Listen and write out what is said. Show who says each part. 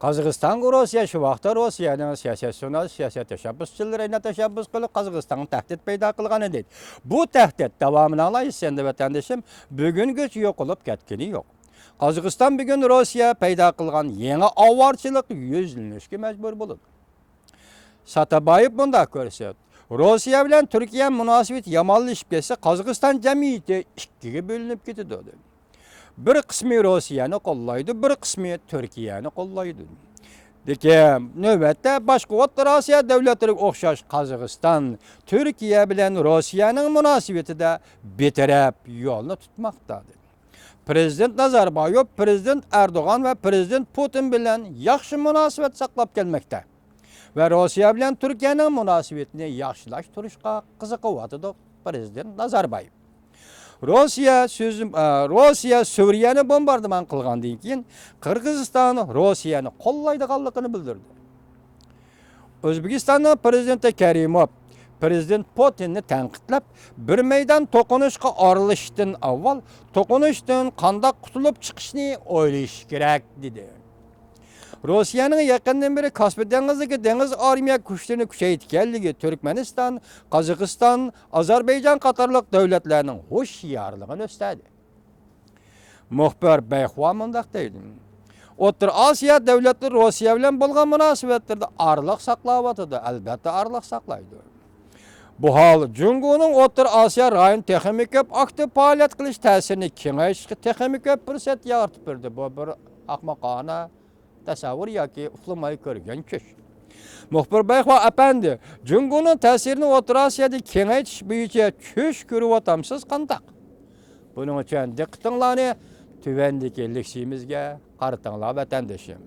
Speaker 1: Qazaqstan Rossiya şu vaqtda Rossiyaning siyosatşünas, siyosat tashabbuschilariga tashabbus qilib Qozog'istonga tahdid paydo qilgan edi. Bu tahdid davomini olaysiz endi vatandoshim, bugungacha yo'qolib ketgani yo'q. Qozog'iston bugun Rossiya paydo qilgan yangi ovorchilik yuzlanishga majbur bo'ladi. Satabayev bunda ko'rsatdi. Rossiya bilan Turkiya munosabat yomonlashib ketsa, Qozog'iston jamiyati ikkiga bo'linib ketadi. Bir qismi Rossiyani qo'llaydi, bir qismi Turkiyani qo'llaydi. Lekin navbatda boshqa O'rta Osiyo davlatlariga o'xshash Qozog'iston Turkiya bilan Rossiyaning munosabatida betaraf yo'lni tutmoqda. Prezident Nazarbayev, Prezident Erdo'g'an va Prezident Putin bilan yaxshi munosabat saqlab kelmoqda. Va Rossiya bilan Turkiyaning munosabatini yaxshilashtirishga qiziqyapti Prezident Nazarbayev. Rossiya Suriyani bombardiman qilgandan keyin Qirg'iziston Rossiyani qo'llaydiganligini bildirdi. O'zbekistonning prezidenti Karimov Prezident Putinni tanqidlab, bir maydon to'qinishga aralashishdan avval to'qinishdan qanday qutulib chiqishni o'ylash kerak dedi. Rossiyaning yaqindan beri Kaspiy dengizidagi dengiz armiya kuchlarini kuchaytirganligi Turkmaniston, Qozog'iston, Ozarbayjon qatorliq davlatlarning hushyorligini o'stadi. Muxbir Bayxua mundaq deydi. O'rta Osiyo davlatlari Rossiya bilan bo'lgan munosabatlarda araliq saqlayotdi, albatta araliq saqlaydi. Bu hol Jungoning O'rta Osiyo rayonida texnik ko'p aktiv faoliyat qilish ta'sirini kengaytirishga texnik ko'p fursat yaratib berdi. Bu bir ahmoqona tasavvur yoki uxlamay ko'rgan tush. Muxbir Bayxua apandi, Jungoning ta'sirini O'rta Osiyoda kengaytirish bo'yicha tush ko'ryapsiz qandaq? Buning uchun diqqatinglarni tuvandagi leksimizga qaratinglar vatandoshim.